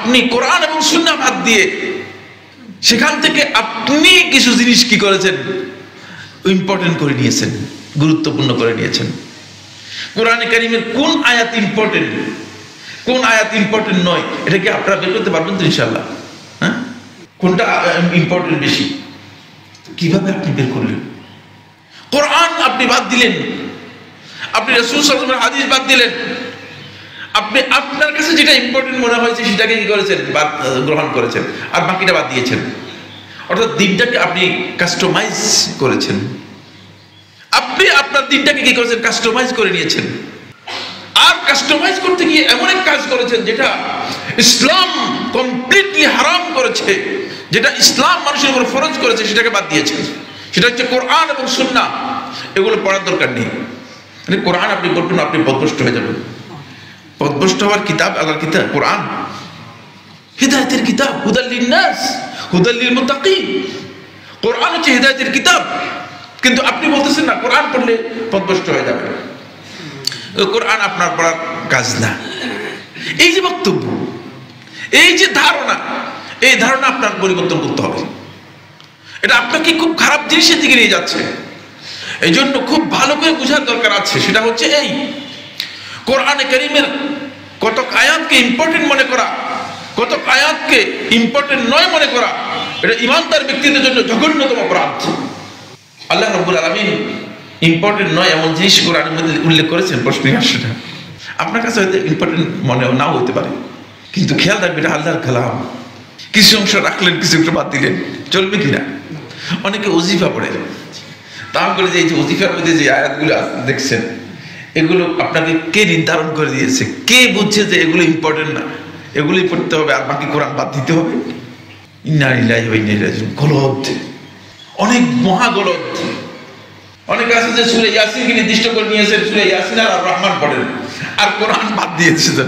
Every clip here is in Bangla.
আপনি কোরআন এবং সুন্নাহ বাদ দিয়ে সেখান থেকে আপনি কিছু জিনিস কি করেছেন, ইম্পর্টেন্ট করে নিয়েছেন, গুরুত্বপূর্ণ করে নিয়েছেন। কোরআনে কারীমের কোন আয়াত ইম্পর্টেন্ট, কোন আয়াত ইম্পর্টেন্ট নয়, এটা কি আপনারা বের করতে পারবেন তো ইনশাআল্লাহ? হ্যাঁ, কোনটা ইম্পর্টেন্ট বেশি, কিভাবে আপনি বের করলেন? কোরআন আপনি বাদ দিলেন, আপনি রাসূল সাল্লাল্লাহু আলাইহি ওয়াসাল্লামের হাদিস বাদ দিলেন, আপনি আপনার কাছে যেটা ইম্পর্টেন্ট মনে হয়েছে সেটাকে কি করেছেন, গ্রহণ করেছেন, আর বাকিটা বাদ দিয়েছেন। অর্থাৎ দিনটাকে আপনি কাস্টমাইজ করেছেন, আপনি আপনার দিনটাকে কি করেছেন, কাস্টমাইজ করে নিয়েছেন। আর কাস্টমাইজ করতে গিয়ে এমন এক কাজ করেছেন যেটা ইসলাম কমপ্লিটলি হারাম করেছে, যেটা ইসলাম মানুষের উপর ফরজ করেছে, সেটাকে বাদ দিয়েছেন। সেটা হচ্ছে কোরআন এবং সুন্নাহ। এগুলো পড়ার দরকার নেই। মানে কোরআন আপনি পড়বেন, আপনি পথভ্রষ্ট হয়ে যাবেন। পথভ্রষ্ট হওয়ার কিতাব আল্লাহর কিতাব কোরআন, হিদায়াতের কিতাব, হুদাল লিন্নাস হুদাল লিল মুত্তাকিন। কোরআন হচ্ছে হিদায়াতের কিতাব, কিন্তু আপনি বলতেছেন না কোরআন পড়লে পথভ্রষ্ট হয়ে যাবে। কোরআন আপনার পড়ার কাজ না। এই যে বক্তব্য, এই যে ধারণা, এই ধারণা আপনার পরিবর্তন করতে হবে। এটা আপনাকে খুব খারাপ জিনিসের দিকে নিয়ে যাচ্ছে। এই জন্য খুব ভালো করে বোঝার দরকার আছে। সেটা হচ্ছে এই কোরআনে কারীমের কত আয়াতকে ইম্পর্টেন্ট মনে করা, কত আয়াতকে ইম্পর্টেন্ট নয় মনে করা, এটা ইমানদার ব্যক্তিদের জন্য জঘন্যতম অপরাধ। আল্লাহ রাব্বুল আলামিন ইম্পর্টেন্ট নয় এমন জিনিস কোরআনের মধ্যে উল্লেখ করেছেন। প্রশ্নই আসছে, আপনার কাছে হয়তো ইম্পর্টেন্ট মনে নাও হতে পারে, কিন্তু খেয়াল রাখবেন এটা আল্লাহর কালাম। কিছু অংশ রাখলেন, কিছু অংশ বাদ দিলেন, চলবে কিনা? অনেকে ওজিফা পড়ে, তাও করে যে এই যে ওজিফার মধ্যে যে আয়াতগুলো দেখছেন, এগুলো আপনাকে কে নির্ধারণ করে দিয়েছে? কে বুঝছে যে এগুলো ইম্পর্টেন্ট না, এগুলোই পড়তে হবে আর বাকি কোরআন বাদ দিতে হবে? ইন্না লিল্লাহি ওয়া ইন্না ইলাইহি রাজিউন। গলত, অনেক মহা গলত। অনেকে আছে যে সূরা ইয়াসিনকে নির্দিষ্ট করে নিয়েছেন, সূরা ইয়াসিন আর রহমান পড়েন, আর কোরআন বাদ দিয়েছেন।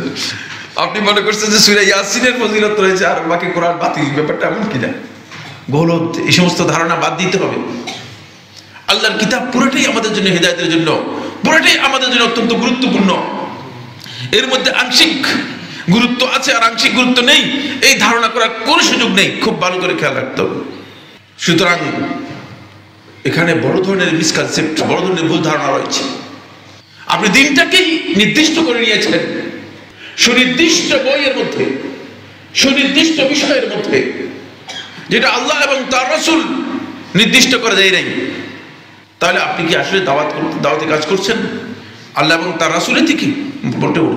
আপনি মনে করছেন যে সূরা ইয়াসিনের ফজিলত রয়েছে আর বাকি কোরআন বাতিল। ব্যাপারটা এমন কিনা? গলত। এই সমস্ত ধারণা বাদ দিতে হবে। আল্লাহর কিতাব পুরোটাই আমাদের জন্য হিদায়াতের জন্য, পুরোটাই আমাদের জন্য অত্যন্ত গুরুত্বপূর্ণ। এর মধ্যে আংশিক গুরুত্ব আছে আর আংশিক গুরুত্ব নেই, এই ধারণা করার কোনো সুযোগ নেই। খুব ভালো করে খেয়াল রাখতে হবে। সুতরাং এখানে বড় ধরনের মিসকনসেপ্ট, বড় ধরনের ভুল ধারণা রয়েছে। আপনি দিনটাকেই নির্দিষ্ট করে নিয়েছেন সুনির্দিষ্ট বইয়ের মধ্যে, সুনির্দিষ্ট বিষয়ের মধ্যে, যেটা আল্লাহ এবং তার রাসূল নির্দিষ্ট করে দেয় নাই। তাহলে আপনি কি আসলে দাওয়াতি কাজ করছেন আল্লাহ এবং তার রাসূলের দিকে? মোটেও